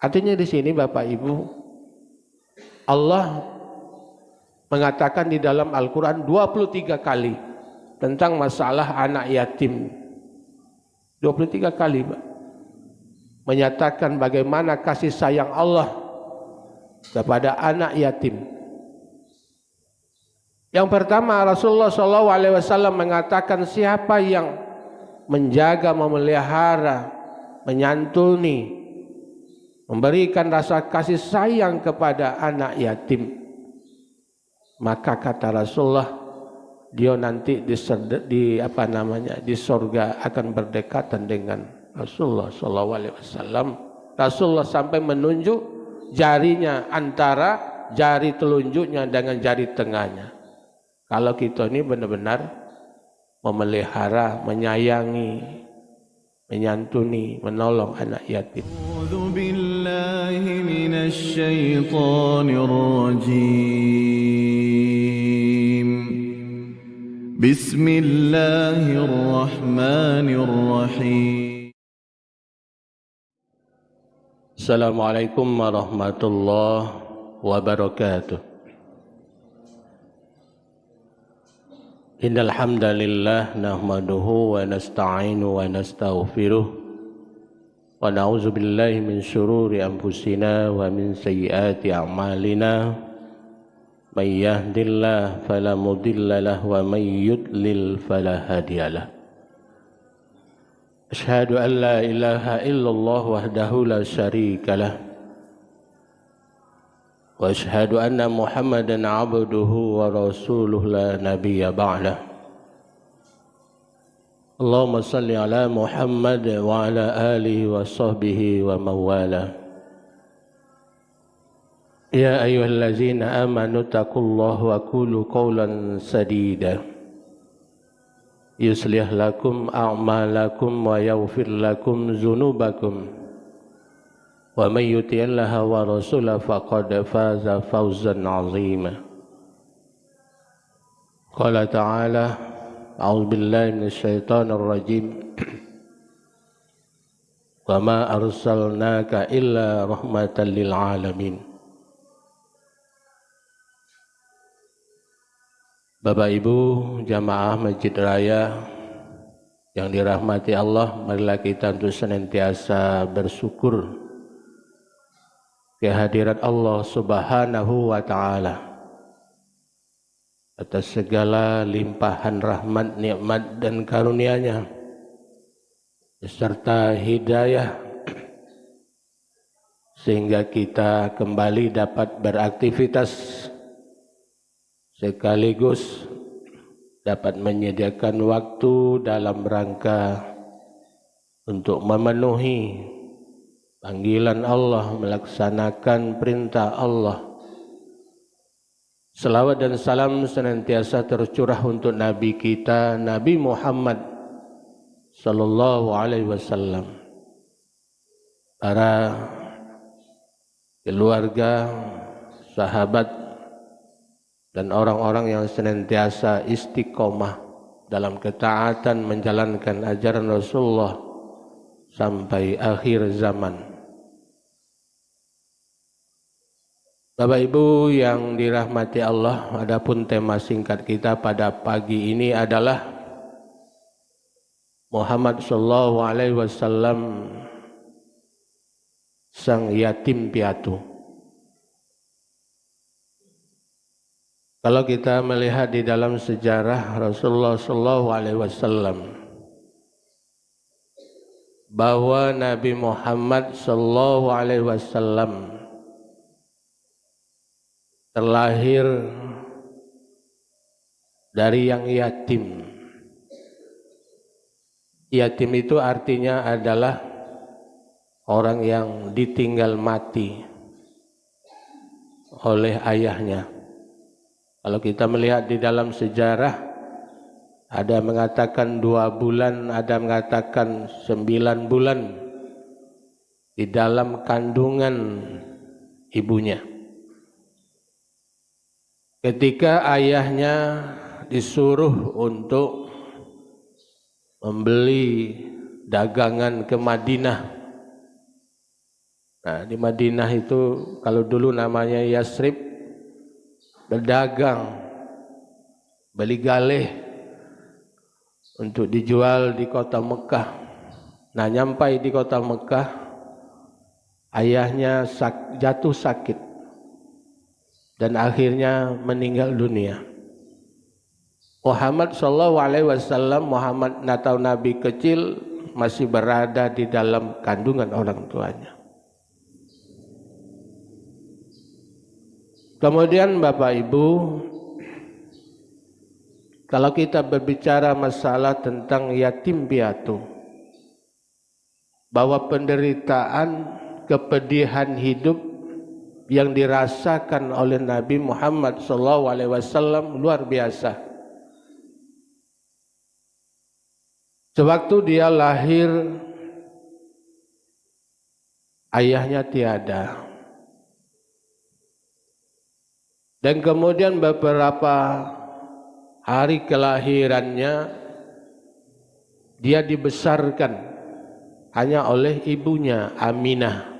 Artinya di sini Bapak Ibu, Allah mengatakan di dalam Al-Quran 23 kali tentang masalah anak yatim. 23 kali Pak, menyatakan bagaimana kasih sayang Allah kepada anak yatim. Yang pertama, Rasulullah SAW mengatakan siapa yang menjaga, memelihara, menyantuni, memberikan rasa kasih sayang kepada anak yatim, maka kata Rasulullah, dia nanti di surga akan berdekatan dengan Rasulullah SAW. Rasulullah sampai menunjuk jarinya antara jari telunjuknya dengan jari tengahnya. Kalau kita ini benar-benar memelihara, menyayangi, menyantuni, menolong anak yatim. A'udzu billahi minasy syaithanir rajim. Bismillahirrahmanirrahim. Assalamualaikum warahmatullahi wabarakatuh. Innal hamdalillah nahmaduhu wa nasta'inu wa nastaghfiruh wa na'udzu billahi min syururi anfusina wa min sayyiati a'malina. May yahdihillahu fala mudilla lahu wa may yudlil fala hadiyalah. Asyhadu an la ilaha illallah wahdahu la syarikalah wa asyhadu anna Muhammadan abduhu wa rasuluhu la nabiyya ba'dah. Allahumma salli ala Muhammad wa ala alihi wa sahbihi wa mawala. Ya ayyuhallazina amanu taqullaha wa qulu qawlan sadida yuslih lakum a'malakum wa yaghfir lakum dzunubakum wa may yuti'illaha wa rasulahu faqad faza fawzan 'azima. Qala ta'ala a'udzu billahi minasy syaithanir rajim. Wa ma arsalnaka illa rahmatan lil alamin. Bapak Ibu jamaah Masjid Raya yang dirahmati Allah, marilah kita untuk senantiasa bersyukur kehadirat Allah Subhanahu wa Ta'ala atas segala limpahan rahmat, nikmat dan karunia-Nya beserta hidayah sehingga kita kembali dapat beraktivitas sekaligus dapat menyediakan waktu dalam rangka untuk memenuhi panggilan Allah, melaksanakan perintah Allah. Selawat dan salam senantiasa tercurah untuk Nabi kita, Nabi Muhammad sallallahu alaihi wasallam, para keluarga, sahabat dan orang-orang yang senantiasa istiqomah dalam ketaatan menjalankan ajaran Rasulullah sampai akhir zaman. Bapak Ibu yang dirahmati Allah, adapun tema singkat kita pada pagi ini adalah Muhammad sallallahu alaihi wasallam sang yatim piatu. Kalau kita melihat di dalam sejarah Rasulullah sallallahu alaihi wasallam bahwa Nabi Muhammad sallallahu alaihi wasallam terlahir dari yang yatim. Yatim itu artinya adalah orang yang ditinggal mati oleh ayahnya. Kalau kita melihat di dalam sejarah, ada mengatakan 2 bulan, ada mengatakan 9 bulan di dalam kandungan ibunya. Ketika ayahnya disuruh untuk membeli dagangan ke Madinah, Nah, di Madinah itu kalau dulu namanya Yasrib, berdagang, beli galih untuk dijual di kota Mekah. Nah, nyampai di kota Mekah, ayahnya jatuh sakit dan akhirnya meninggal dunia. Muhammad SAW, Muhammad atau Nabi kecil, masih berada di dalam kandungan orang tuanya. Kemudian Bapak Ibu, kalau kita berbicara masalah tentang yatim piatu, bahwa penderitaan, kepedihan hidup yang dirasakan oleh Nabi Muhammad SAW luar biasa. Sewaktu dia lahir, ayahnya tiada. Dan kemudian beberapa hari kelahirannya, dia dibesarkan hanya oleh ibunya Aminah.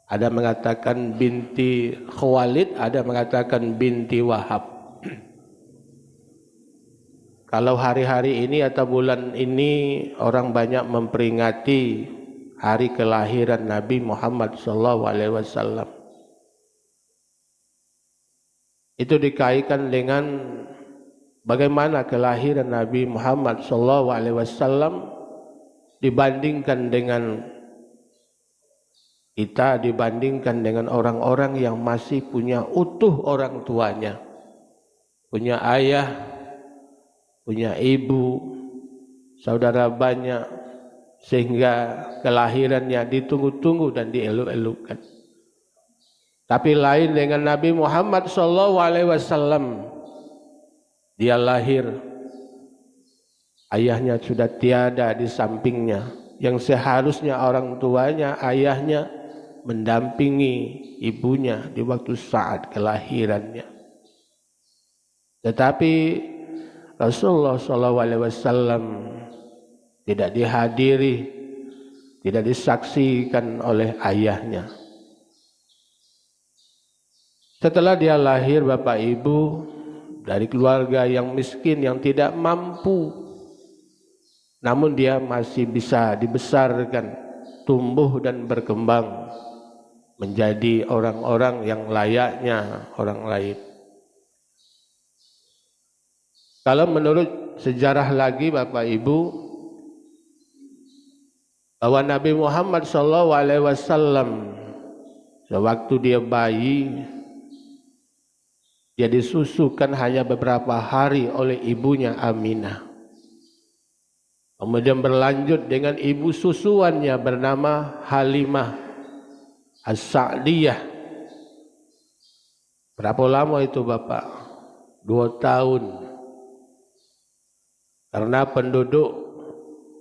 Ada mengatakan binti Khuwailid, ada mengatakan binti Wahab. Kalau hari-hari ini atau bulan ini orang banyak memperingati hari kelahiran Nabi Muhammad SAW. Itu dikaitkan dengan bagaimana kelahiran Nabi Muhammad SAW dibandingkan dengan kita, dibandingkan dengan orang-orang yang masih punya utuh orang tuanya, punya ayah, punya ibu, saudara banyak, sehingga kelahirannya ditunggu-tunggu dan dieluk-elukkan. Tapi lain dengan Nabi Muhammad SAW, dia lahir, ayahnya sudah tiada di sampingnya, yang seharusnya orang tuanya, ayahnya mendampingi ibunya di waktu saat kelahirannya. Tetapi Rasulullah SAW tidak dihadiri, tidak disaksikan oleh ayahnya. Setelah dia lahir, Bapak Ibu, dari keluarga yang miskin, yang tidak mampu, namun dia masih bisa dibesarkan, tumbuh dan berkembang menjadi orang-orang yang layaknya orang lain. Kalau menurut sejarah lagi Bapak Ibu, bahwa Nabi Muhammad SAW sewaktu dia bayi, dia disusukan hanya beberapa hari oleh ibunya Aminah. Kemudian berlanjut dengan ibu susuannya bernama Halimah As-Sa'diyah. Berapa lama itu Bapak? 2 tahun. Karena penduduk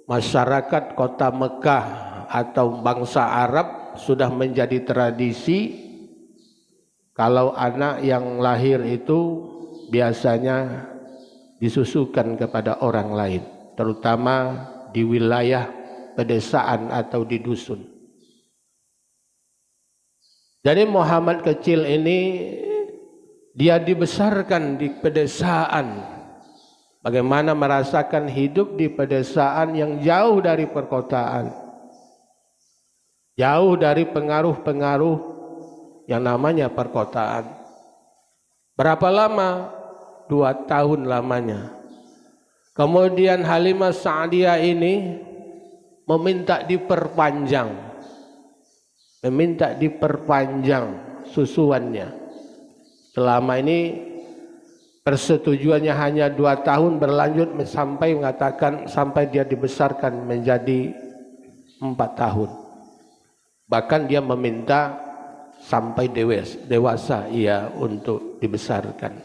masyarakat kota Mekah atau bangsa Arab sudah menjadi tradisi, kalau anak yang lahir itu biasanya disusukan kepada orang lain, terutama di wilayah pedesaan atau di dusun. Jadi Muhammad kecil ini dia dibesarkan di pedesaan. Bagaimana merasakan hidup di pedesaan yang jauh dari perkotaan, jauh dari pengaruh-pengaruh yang namanya perkotaan. Berapa lama? 2 tahun lamanya. Kemudian Halimah Sa'diyah ini meminta diperpanjang susuannya. Selama ini persetujuannya hanya 2 tahun, berlanjut sampai mengatakan sampai dia dibesarkan menjadi 4 tahun. Bahkan dia meminta sampai dewasa ia untuk dibesarkan.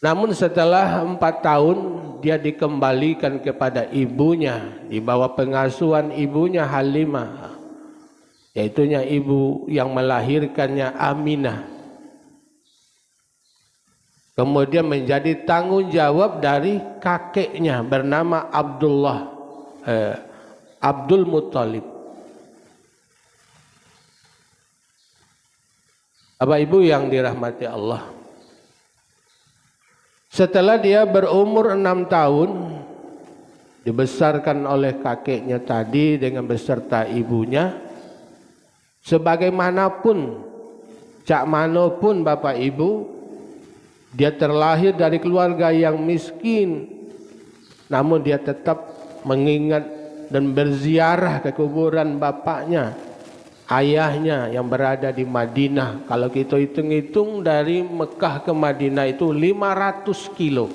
Namun setelah 4 tahun dia dikembalikan kepada ibunya, di bawah pengasuhan ibunya Halimah, yaitunya ibu yang melahirkannya Aminah. Kemudian menjadi tanggung jawab dari kakeknya bernama Abdul Muttalib. Bapak Ibu yang dirahmati Allah, setelah dia berumur 6 tahun, dibesarkan oleh kakeknya tadi dengan beserta ibunya. Sebagaimanapun, cak manapun Bapak Ibu, dia terlahir dari keluarga yang miskin, namun dia tetap mengingat dan berziarah ke kuburan bapaknya, ayahnya yang berada di Madinah. Kalau kita hitung-hitung dari Mekah ke Madinah itu 500 kilo.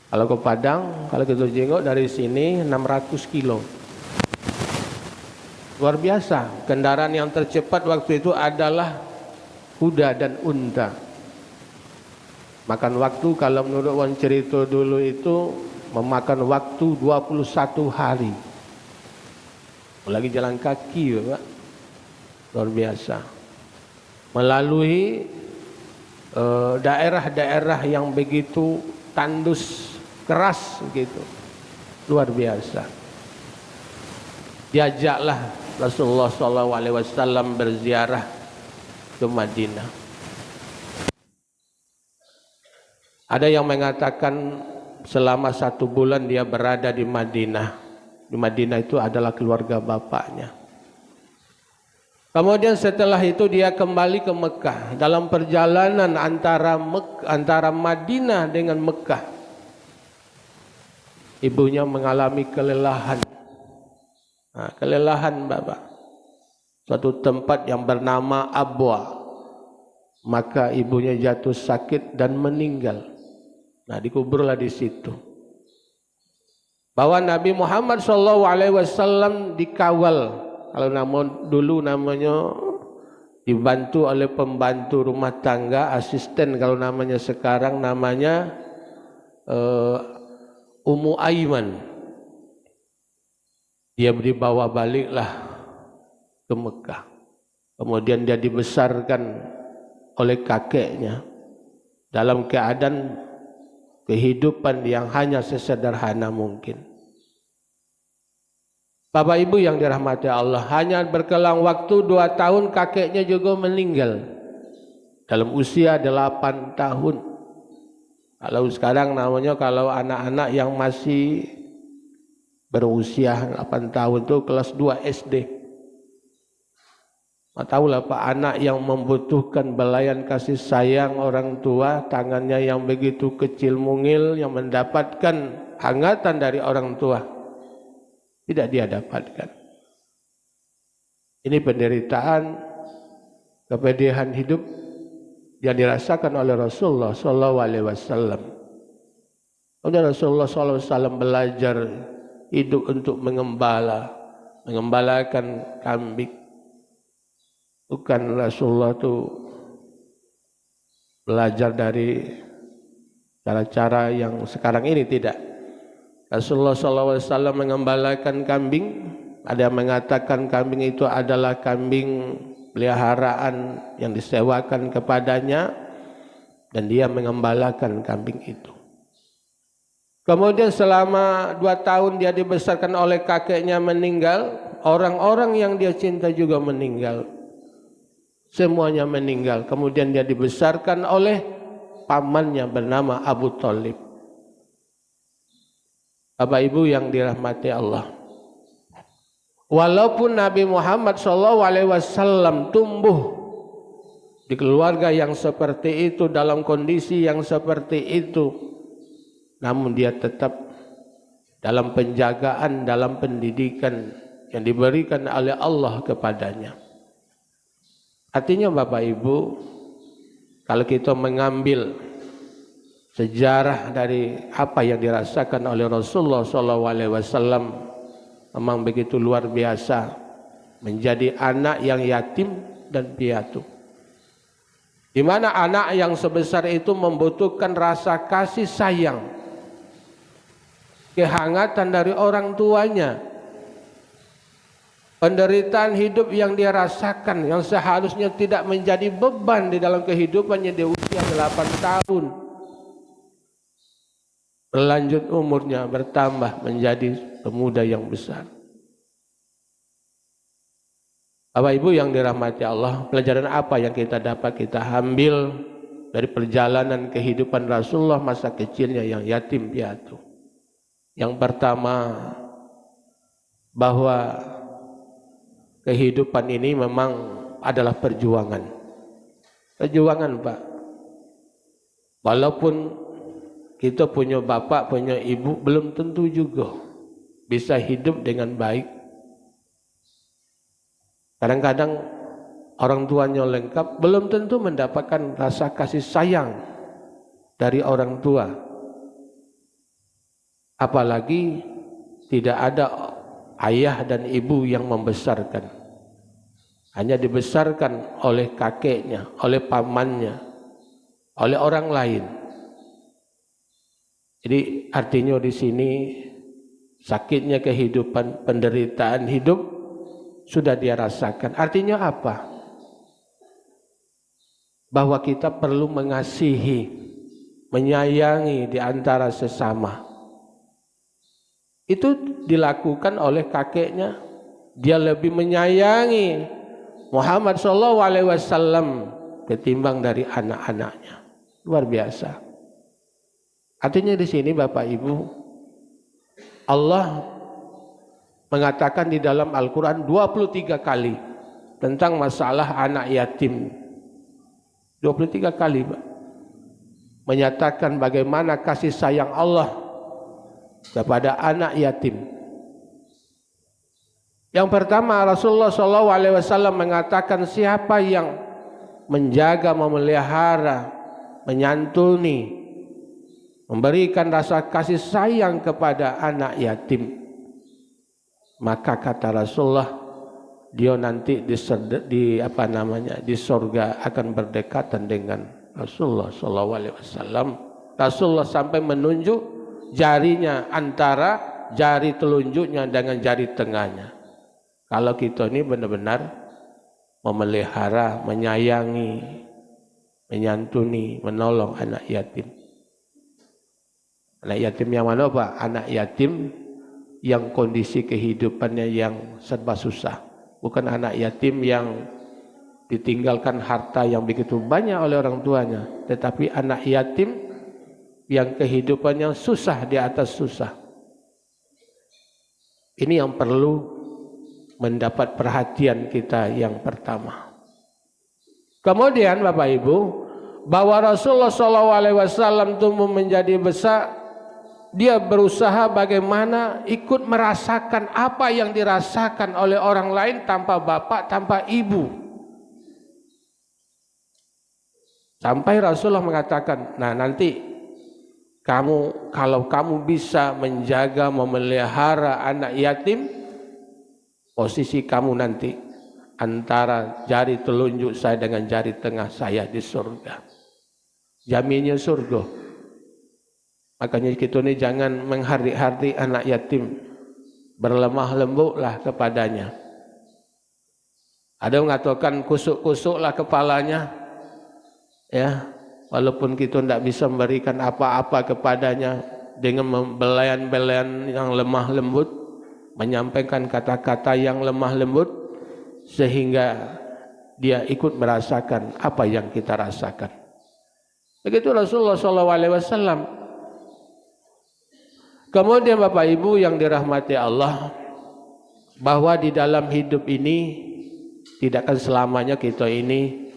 Kalau ke Padang, kalau kita jengok dari sini 600 kilo. Luar biasa. Kendaraan yang tercepat waktu itu adalah kuda dan unta. Makan waktu kalau menurut orang cerita dulu itu memakan waktu 21 hari. Lagi jalan kaki, Pak. Luar biasa. Melalui daerah-daerah yang begitu tandus, keras gitu. Luar biasa. Diajaklah Rasulullah SAW berziarah ke Madinah. Ada yang mengatakan selama 1 bulan dia berada di Madinah. Di Madinah itu adalah keluarga bapaknya. Kemudian setelah itu dia kembali ke Mekah. Dalam perjalanan antara Madinah dengan Mekah, ibunya mengalami kelelahan. Nah, kelelahan Bapak. Suatu tempat yang bernama Abwa. Maka ibunya jatuh sakit dan meninggal. Nah, dikuburlah di situ. Bahwa Nabi Muhammad SAW dikawal. Kalau dulu namanya dibantu oleh pembantu rumah tangga, asisten. Kalau namanya sekarang namanya Ummu Aiman. Dia dibawa baliklah ke Mekah. Kemudian dia dibesarkan oleh kakeknya dalam keadaan kehidupan yang hanya sesederhana mungkin. Bapak Ibu yang dirahmati Allah, hanya berkelang waktu 2 tahun kakeknya juga meninggal dalam usia 8 tahun. Kalau sekarang namanya, kalau anak-anak yang masih berusia 8 tahun itu kelas 2 SD. Tahulah Pak, anak yang membutuhkan belayan kasih sayang orang tua, tangannya yang begitu kecil mungil, yang mendapatkan hangatan dari orang tua, tidak dia dapatkan. Ini penderitaan, kepedihan hidup yang dirasakan oleh Rasulullah SAW. Kemudian Rasulullah SAW belajar hidup untuk mengembalakan kambing. Bukan Rasulullah itu belajar dari cara-cara yang sekarang ini, tidak. Rasulullah SAW mengembalakan kambing. Ada yang mengatakan kambing itu adalah kambing peliharaan yang disewakan kepadanya, dan dia mengembalakan kambing itu. Kemudian selama 2 tahun dia dibesarkan oleh kakeknya meninggal, orang-orang yang dia cinta juga meninggal. Semuanya meninggal. Kemudian dia dibesarkan oleh pamannya bernama Abu Thalib. Bapak Ibu yang dirahmati Allah, walaupun Nabi Muhammad SAW tumbuh di keluarga yang seperti itu, dalam kondisi yang seperti itu, namun dia tetap dalam penjagaan, dalam pendidikan yang diberikan oleh Allah kepadanya. Artinya Bapak Ibu, kalau kita mengambil sejarah dari apa yang dirasakan oleh Rasulullah SAW, memang begitu luar biasa, menjadi anak yang yatim dan piatu. Di mana anak yang sebesar itu membutuhkan rasa kasih sayang, kehangatan dari orang tuanya. Penderitaan hidup yang dia rasakan, yang seharusnya tidak menjadi beban di dalam kehidupannya di usia 8 tahun. Berlanjut umurnya, bertambah menjadi pemuda yang besar. Bapak Ibu yang dirahmati Allah, pelajaran apa yang kita dapat kita ambil dari perjalanan kehidupan Rasulullah masa kecilnya yang yatim piatu? Yang pertama, bahwa kehidupan ini memang adalah perjuangan. Perjuangan, Pak. Walaupun kita punya bapak, punya ibu, belum tentu juga bisa hidup dengan baik. Kadang-kadang orang tuanya lengkap, belum tentu mendapatkan rasa kasih sayang dari orang tua. Apalagi tidak ada ayah dan ibu yang membesarkan. Hanya dibesarkan oleh kakeknya, oleh pamannya, oleh orang lain. Jadi artinya di sini sakitnya kehidupan, penderitaan hidup sudah dia rasakan. Artinya apa? Bahwa kita perlu mengasihi, menyayangi di antara sesama. Itu dilakukan oleh kakeknya. Dia lebih menyayangi Muhammad SAW ketimbang dari anak-anaknya. Luar biasa. Artinya di sini Bapak Ibu, Allah mengatakan di dalam Al-Quran 23 kali tentang masalah anak yatim. 23 kali, Pak. Menyatakan bagaimana kasih sayang Allah kepada anak yatim. Yang pertama, Rasulullah SAW mengatakan siapa yang menjaga, memelihara, menyantuni, memberikan rasa kasih sayang kepada anak yatim, maka kata Rasulullah, dia nanti di surga akan berdekatan dengan Rasulullah SAW. Rasulullah sampai menunjuk jarinya antara jari telunjuknya dengan jari tengahnya. Kalau kita ini benar-benar memelihara, menyayangi, menyantuni, menolong anak yatim. Anak yatim yang mana, Pak? Anak yatim yang kondisi kehidupannya yang serba susah. Bukan anak yatim yang ditinggalkan harta yang begitu banyak oleh orang tuanya, tetapi anak yatim yang kehidupannya susah di atas susah. Ini yang perlu mendapat perhatian kita yang pertama. Kemudian Bapak Ibu, bahwa Rasulullah SAW tumbuh menjadi besar, dia berusaha bagaimana ikut merasakan apa yang dirasakan oleh orang lain tanpa bapak, tanpa ibu. Sampai Rasulullah mengatakan, nah nanti kalau kamu bisa menjaga, memelihara anak yatim, posisi kamu nanti antara jari telunjuk saya dengan jari tengah saya di surga. Jaminnya surga. Makanya kita ini jangan menghardik-hardik anak yatim. Berlemah lembutlah kepadanya. Ada yang mengatakan kusuk-kusuklah kepalanya. Ya, walaupun kita tidak bisa memberikan apa-apa kepadanya dengan belayan-belayan yang lemah lembut, menyampaikan kata-kata yang lemah lembut sehingga dia ikut merasakan apa yang kita rasakan. Begitu Rasulullah SAW. Kemudian Bapak Ibu yang dirahmati Allah, bahwa di dalam hidup ini tidak akan selamanya kita ini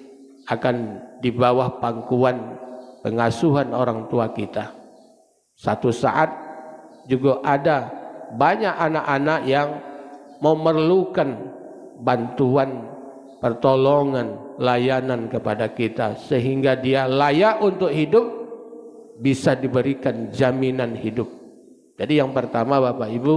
akan di bawah pangkuan pengasuhan orang tua kita. Satu saat juga ada banyak anak-anak yang memerlukan bantuan, pertolongan, layanan kepada kita sehingga dia layak untuk hidup, bisa diberikan jaminan hidup. Jadi yang pertama Bapak Ibu,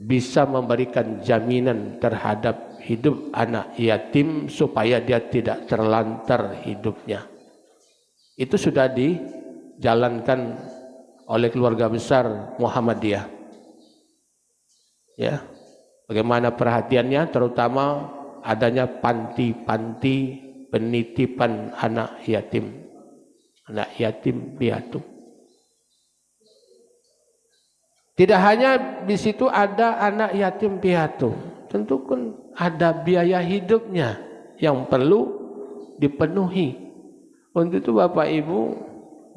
bisa memberikan jaminan terhadap hidup anak yatim supaya dia tidak terlantar hidupnya. Itu sudah dijalankan oleh keluarga besar Muhammadiyah. Ya, bagaimana perhatiannya, terutama adanya panti-panti penitipan anak yatim piatu. Tidak hanya di situ ada anak yatim piatu, tentu kan ada biaya hidupnya yang perlu dipenuhi. Untuk itu Bapak Ibu,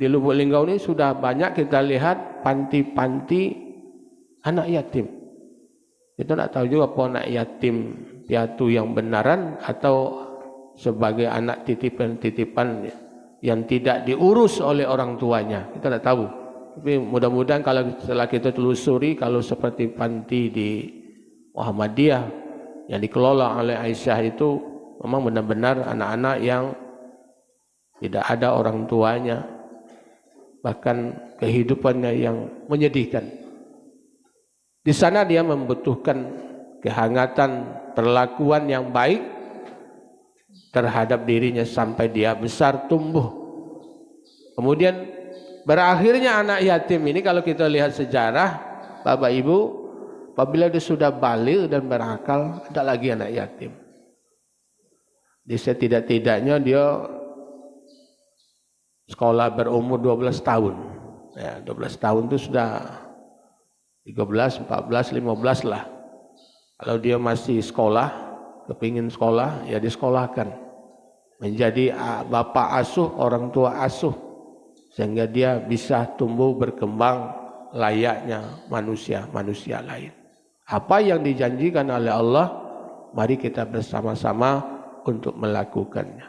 di Lubuk Linggau ini sudah banyak kita lihat panti-panti anak yatim. Kita tidak tahu juga apa anak yatim piatu yang benaran atau sebagai anak titipan-titipan yang tidak diurus oleh orang tuanya. Kita tidak tahu. Tapi mudah-mudahan kalau setelah kita telusuri, kalau seperti panti di Muhammadiyah yang dikelola oleh Aisyah itu memang benar-benar anak-anak yang tidak ada orang tuanya, bahkan kehidupannya yang menyedihkan. Di sana dia membutuhkan kehangatan, perlakuan yang baik terhadap dirinya sampai dia besar tumbuh. Kemudian berakhirnya anak yatim ini kalau kita lihat sejarah, Bapak Ibu, apabila dia sudah baligh dan berakal, ada lagi anak yatim. Di setidak-tidaknya dia sekolah berumur 12 tahun. Ya, 12 tahun itu sudah 13, 14, 15 lah. Kalau dia masih sekolah, kepingin sekolah, ya disekolahkan. Menjadi bapak asuh, orang tua asuh. Sehingga dia bisa tumbuh berkembang layaknya manusia lain. Apa yang dijanjikan oleh Allah, mari kita bersama-sama untuk melakukannya.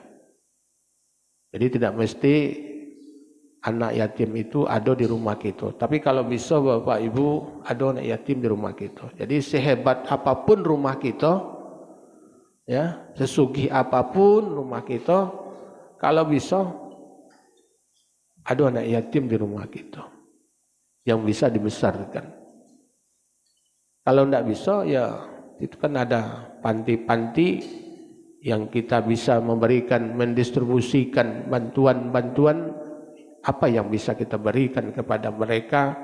Jadi tidak mesti anak yatim itu ada di rumah kita. Tapi kalau bisa Bapak Ibu, ada anak yatim di rumah kita. Jadi sehebat apapun rumah kita, ya, sesugih apapun rumah kita, kalau bisa ada anak yatim di rumah kita yang bisa dibesarkan. Kalau tidak bisa, ya itu kan ada panti-panti yang kita bisa memberikan, mendistribusikan bantuan-bantuan apa yang bisa kita berikan kepada mereka.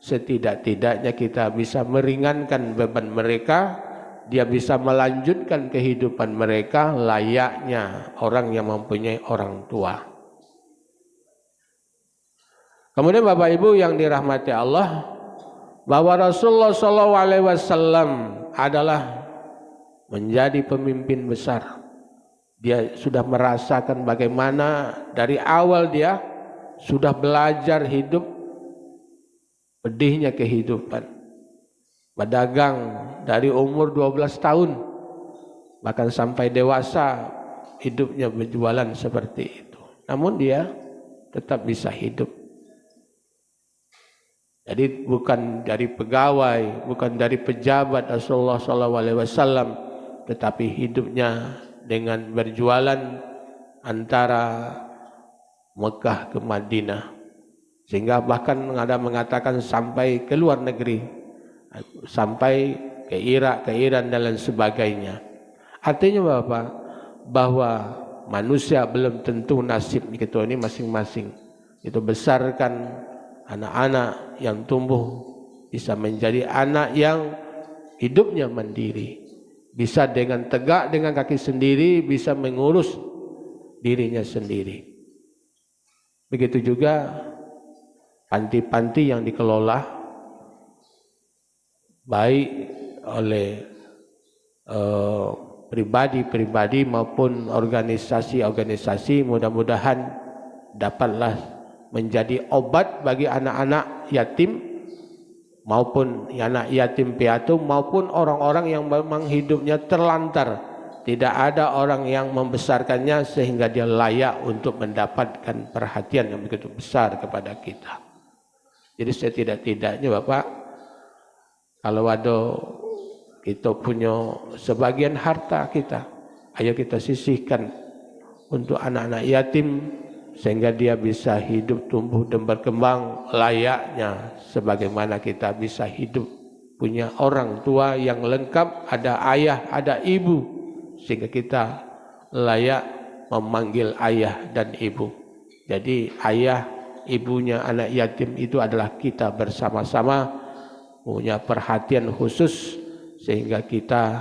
Setidak-tidaknya kita bisa meringankan beban mereka, dia bisa melanjutkan kehidupan mereka layaknya orang yang mempunyai orang tua. Kemudian Bapak Ibu yang dirahmati Allah, bahwa Rasulullah SAW adalah menjadi pemimpin besar. Dia sudah merasakan bagaimana dari awal dia sudah belajar hidup, pedihnya kehidupan. Berdagang dari umur 12 tahun, bahkan sampai dewasa hidupnya berjualan seperti itu. Namun dia tetap bisa hidup. Jadi bukan dari pegawai, bukan dari pejabat Rasulullah SAW, tetapi hidupnya dengan berjualan antara Mekah ke Madinah, sehingga bahkan ada mengatakan sampai ke luar negeri, sampai ke Irak, ke Iran dan lain sebagainya. Artinya Bapak, bahwa manusia belum tentu nasib kita ini masing-masing. Itu besarkan anak-anak yang tumbuh bisa menjadi anak yang hidupnya mandiri, bisa dengan tegak dengan kaki sendiri, bisa mengurus dirinya sendiri. Begitu juga panti-panti yang dikelola baik oleh pribadi-pribadi maupun organisasi-organisasi, mudah-mudahan dapatlah menjadi obat bagi anak-anak yatim maupun anak yatim piatu maupun orang-orang yang memang hidupnya terlantar. Tidak ada orang yang membesarkannya sehingga dia layak untuk mendapatkan perhatian yang begitu besar kepada kita. Jadi setidak-tidaknya Bapak, kalau ada kita punya sebagian harta kita, ayo kita sisihkan untuk anak-anak yatim sehingga dia bisa hidup, tumbuh dan berkembang layaknya sebagaimana kita bisa hidup, punya orang tua yang lengkap, ada ayah, ada ibu, sehingga kita layak memanggil ayah dan ibu. Jadi ayah, ibunya anak yatim itu adalah kita bersama-sama punya perhatian khusus sehingga kita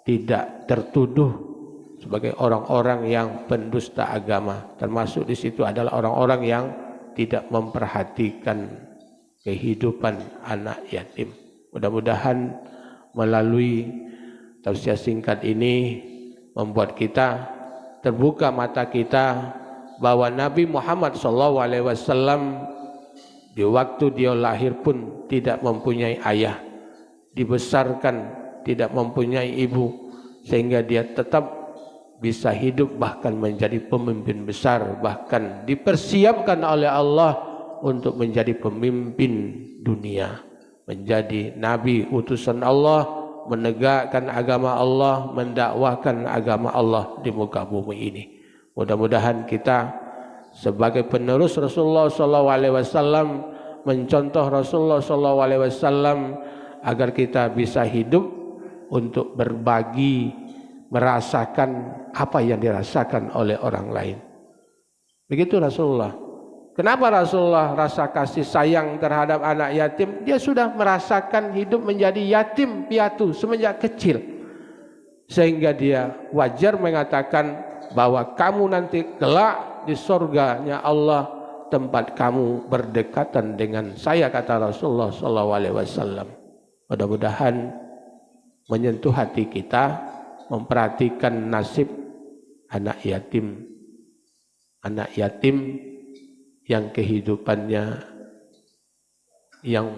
tidak tertuduh sebagai orang-orang yang pendusta agama. Termasuk di situ adalah orang-orang yang tidak memperhatikan kehidupan anak yatim. Mudah-mudahan melalui Tausiah singkat ini membuat kita terbuka mata kita bahwa Nabi Muhammad SAW di waktu dia lahir pun tidak mempunyai ayah, dibesarkan tidak mempunyai ibu, sehingga dia tetap bisa hidup bahkan menjadi pemimpin besar, bahkan dipersiapkan oleh Allah untuk menjadi pemimpin dunia, menjadi nabi utusan Allah, menegakkan agama Allah, mendakwahkan agama Allah di muka bumi ini. Mudah-mudahan kita sebagai penerus Rasulullah SAW, mencontoh Rasulullah SAW, agar kita bisa hidup untuk berbagi, merasakan apa yang dirasakan oleh orang lain. Begitu Rasulullah. Kenapa Rasulullah rasa kasih sayang terhadap anak yatim? Dia sudah merasakan hidup menjadi yatim piatu semenjak kecil, sehingga dia wajar mengatakan bahwa kamu nanti kelak di surganya Allah, tempat kamu berdekatan dengan saya, kata Rasulullah SAW. Mudah-mudahan menyentuh hati kita, memperhatikan nasib anak yatim yang kehidupannya yang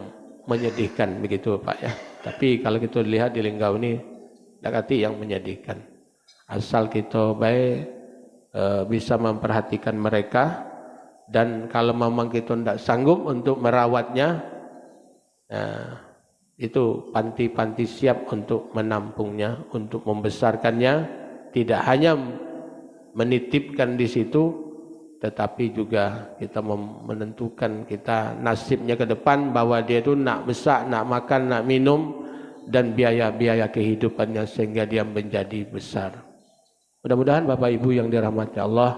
menyedihkan, begitu Pak ya. Tapi kalau kita lihat di Linggau ini, dakati yang menyedihkan. Asal kita baik bisa memperhatikan mereka, dan kalau memang kita tidak sanggup untuk merawatnya, itu panti-panti siap untuk menampungnya, untuk membesarkannya. Tidak hanya menitipkan di situ, tetapi juga kita menentukan kita nasibnya ke depan, bahwa dia itu nak besar, nak makan, nak minum, dan biaya-biaya kehidupannya sehingga dia menjadi besar. Mudah-mudahan Bapak Ibu yang dirahmati Allah,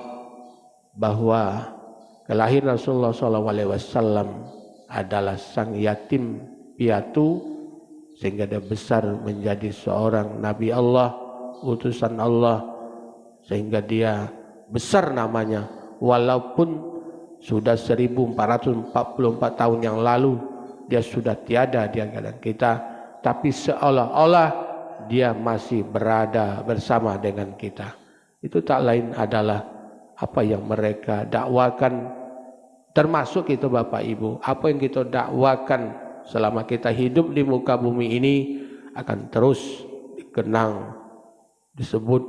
bahwa kelahiran Rasulullah SAW adalah sang yatim piatu, sehingga dia besar menjadi seorang Nabi Allah, utusan Allah, sehingga dia besar namanya. Walaupun sudah 1444 tahun yang lalu dia sudah tiada di antara kita, tapi seolah-olah dia masih berada bersama dengan kita. Itu tak lain adalah apa yang mereka dakwakan, termasuk itu Bapak Ibu, apa yang kita dakwakan selama kita hidup di muka bumi ini akan terus dikenang, disebut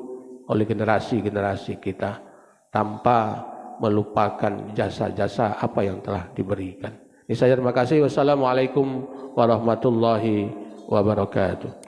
oleh generasi-generasi kita, tanpa melupakan jasa-jasa apa yang telah diberikan. Ini saya terima kasih. Wassalamualaikum warahmatullahi wabarakatuh.